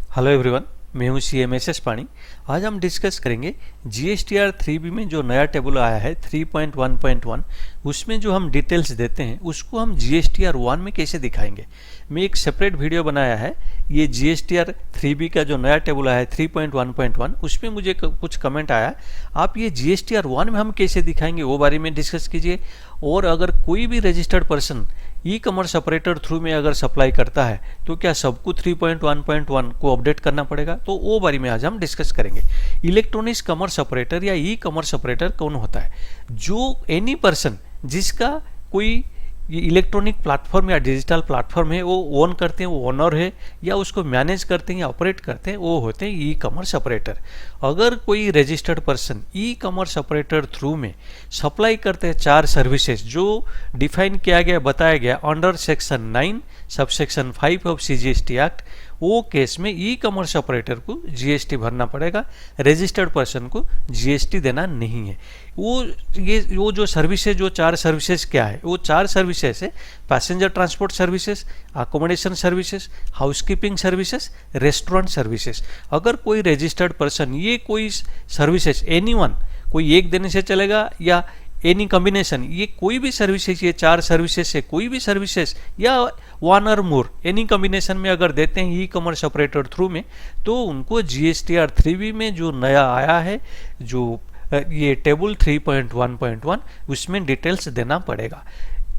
Hello everyone, मैं हूं CMSS पानी। आज हम डिस्कस करेंगे GSTR 3B में जो नया टेबल आया है 3.1.1, उसमें जो हम डिटेल्स देते हैं उसको हम GSTR 1 में कैसे दिखाएंगे। मैं एक सेपरेट वीडियो बनाया है, ये GSTR 3B का जो नया टेबल आया है 3.1.1, उसमें मुझे कुछ कमेंट आया, आप ये GSTR 1 में हम कैसे दिखाएंगे वो बारे में डिस्कस कीजिए। और अगर कोई भी registered person e commerce operator through में अगर सप्लाई करता है तो क्या सबको 3.1.1 को अपडेट करना पड़ेगा, तो वो बारे में आज हम डिस्कस करेंगे। इलेक्ट्रॉनिक्स कॉमर्स ऑपरेटर या ई कॉमर्स ऑपरेटर कौन होता है? जो एनी पर्सन जिसका कोई ये इलेक्ट्रॉनिक प्लेटफॉर्म या डिजिटल प्लेटफॉर्म है, वो ओन करते हैं, वो ओनर है या उसको मैनेज करते हैं या ऑपरेट करते हैं, वो होते हैं ई कॉमर्स ऑपरेटर। अगर कोई registered person e commerce operator through में सप्लाई करते हैं 4 सर्विसेज जो डिफाइन किया गया, बताया गया under section 9 subsection 5 of CGST act, वो केस में ई कॉमर्स ऑपरेटर को GST भरना पड़ेगा, रजिस्टर्ड पर्सन को GST देना नहीं है। वो जो सर्विसेज, जो 4 सर्विसेज क्या है, वो 4 सर्विसेज है passenger transport services, accommodation services, housekeeping services, restaurant services. अगर कोई रजिस्टर्ड पर्सन ये कोई सर्विसेज एनीवन, कोई एक देने से चलेगा या एनी कॉम्बिनेशन, ये कोई भी सर्विसेज, ये 4 सर्विसेज से कोई भी सर्विसेज या 1 और मोर एनी कॉम्बिनेशन में अगर देते हैं ई कॉमर्स ऑपरेटर थ्रू में, तो उनको GSTR 3B में जो नया आया है, जो ये टेबल 3.1.1, उसमें डिटेल्स देना पड़ेगा।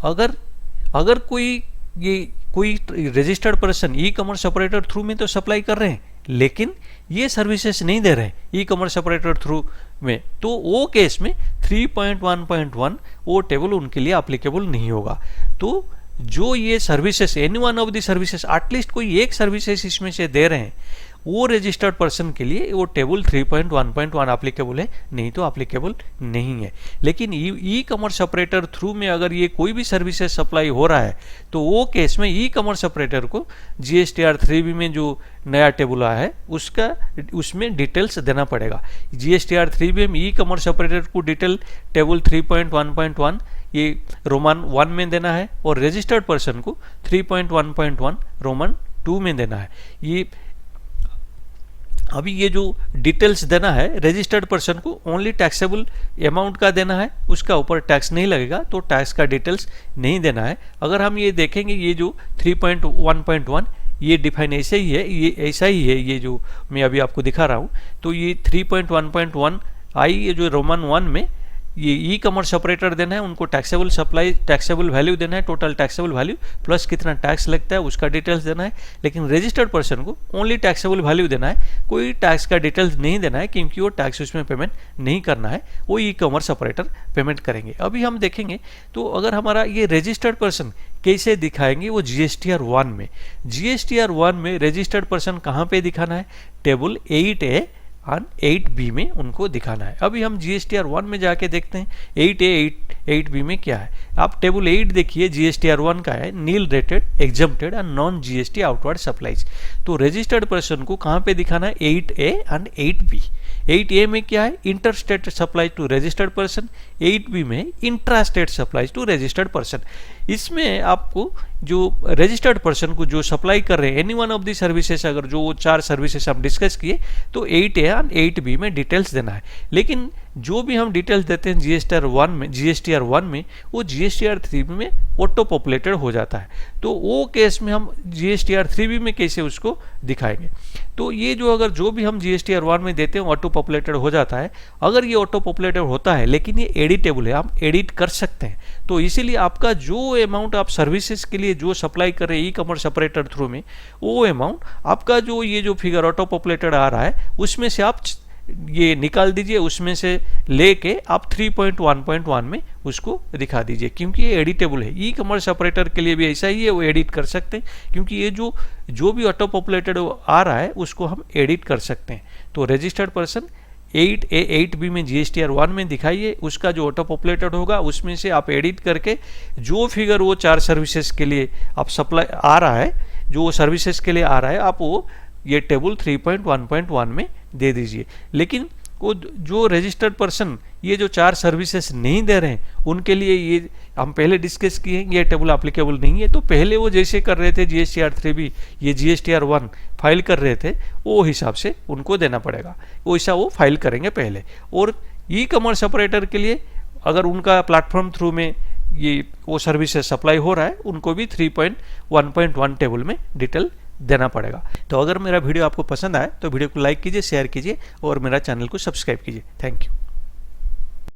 अगर कोई registered person e commerce operator through में तो सप्लाई कर रहे हैं लेकिन ये सर्विसेज नहीं दे रहे हैं ई कॉमर्स ऑपरेटर थ्रू में, तो वो केस में 3.1.1 वो टेबल उनके लिए एप्लीकेबल नहीं होगा। तो जो ये services, any one of the services, at least कोई एक सर्विसेज इसमें से दे रहे हैं, वो रजिस्टर्ड पर्सन के लिए वो टेबल 3.1.1 एप्लीकेबल है, नहीं तो एप्लीकेबल नहीं है। लेकिन ई कॉमर्स ऑपरेटर थ्रू में अगर ये कोई भी सर्विसेज सप्लाई हो रहा है तो वो केस में ई कॉमर्स ऑपरेटर को GSTR 3B में जो नया टेबल आया है उसमें डिटेल्स देना पड़ेगा। GSTR 3B में ई कॉमर्स ऑपरेटर को डिटेल टेबल 3.1.1 ये रोमन 1 में देना है और रजिस्टर्ड पर्सन को 3.1.1 रोमन 2 में देना है। अभी ये जो डिटेल्स देना है रजिस्टर्ड पर्सन को ओनली टैक्सेबल अमाउंट का देना है, उसका ऊपर टैक्स नहीं लगेगा, तो टैक्स का डिटेल्स नहीं देना है। अगर हम ये देखेंगे, ये जो 3.1.1 ये डिफाइन ऐसे ही है, ये ऐसा ही है, ये जो मैं अभी आपको दिखा रहा हूँ, तो ये 3.1.1 आई, ये जो रोमन 1 में ये ई कॉमर्स ऑपरेटर देना है, उनको टैक्सेबल वैल्यू देना है, टोटल टैक्सेबल वैल्यू प्लस कितना टैक्स लगता है उसका डिटेल्स देना है। लेकिन रजिस्टर्ड पर्सन को ओनली टैक्सेबल वैल्यू देना है, कोई टैक्स का डिटेल्स नहीं देना है, क्योंकि वो टैक्स उसमें पेमेंट नहीं करना है, वो ई कॉमर्स ऑपरेटर पेमेंट करेंगे। अभी हम देखेंगे तो अगर हमारा ये रजिस्टर्ड पर्सन कैसे दिखाएंगे, वो GSTR 1 में। GSTR 1 में रजिस्टर्ड पर्सन कहाँ पे दिखाना है? टेबल 8A और 8B में उनको दिखाना है। अभी हम GSTR 1 में जाके देखते हैं 8A 8B में क्या है। आप टेबल 8 देखिए, GSTR 1 का है, नील रेटेड, एग्जम्प्टेड और नॉन GST आउटवर्ड सप्लाईज। तो रजिस्टर्ड पर्सन को कहाँ पे दिखाना है? 8A and 8B। 8A में क्या है? Inter state supply to registered person, 8B में intra state supply to registered person. इसमें आपको जो रजिस्टर्ड पर्सन को जो सप्लाई कर रहे हैं any one of the services, अगर जो 4 सर्विसेज हम डिस्कस किए, तो 8A एंड 8B में डिटेल्स देना है। लेकिन जो भी हम डिटेल्स देते हैं GSTR 1 में वो GSTR 3B में ऑटो पॉपुलेटेड हो जाता है। तो वो केस में हम GSTR 3B में कैसे उसको दिखाएंगे? तो ये जो भी हम GSTR 1 में देते हैं ऑटो पॉपुलेटेड हो जाता है। अगर ये ऑटो पॉपुलेटेड होता है लेकिन ये एडिटेबल है, आप एडिट कर सकते हैं, तो इसीलिए आपका जो अमाउंट आप सर्विसेज के लिए जो सप्लाई कर रहे हैं ई कॉमर्स ऑपरेटर थ्रू में, वो अमाउंट आपका जो फिगर ऑटो पॉपुलेटेड आ रहा है उसमें से आप ये निकाल दीजिए, उसमें से लेके आप 3.1.1 में उसको दिखा दीजिए, क्योंकि ये एडिटेबल है। ई कॉमर्स ऑपरेटर के लिए भी ऐसा ही है, वो एडिट कर सकते हैं, क्योंकि ये जो भी ऑटो पॉपुलेटेड आ रहा है उसको हम एडिट कर सकते हैं। तो रजिस्टर्ड पर्सन 8A 8B में GSTR 1 में दिखाइए, उसका जो ऑटो पॉपुलेटेड होगा उसमें से आप एडिट करके जो फिगर वो 4 सर्विसेज के लिए आप सप्लाई आ रहा है, जो सर्विसेज के लिए आ रहा है, आप वो ये टेबल 3.1.1 में दे दीजिए। लेकिन को जो रजिस्टर्ड पर्सन ये जो 4 सर्विसेज नहीं दे रहे हैं उनके लिए ये हम पहले डिस्कस किए ये टेबल एप्लीकेबल नहीं है। तो पहले वो जैसे कर रहे थे GSTR 3B ये GSTR 1 फाइल कर रहे थे वो हिसाब से उनको देना पड़ेगा, वैसा वो फाइल करेंगे पहले। और ई कॉमर्स ऑपरेटर के लिए अगर उनका प्लेटफॉर्म थ्रू में ये वो सर्विसेज सप्लाई हो रहा है उनको भी 3.1.1 टेबल में डिटेल देना पड़ेगा। तो अगर मेरा वीडियो आपको पसंद आए तो वीडियो को लाइक कीजिए, शेयर कीजिए और मेरा चैनल को सब्सक्राइब कीजिए। Thank you.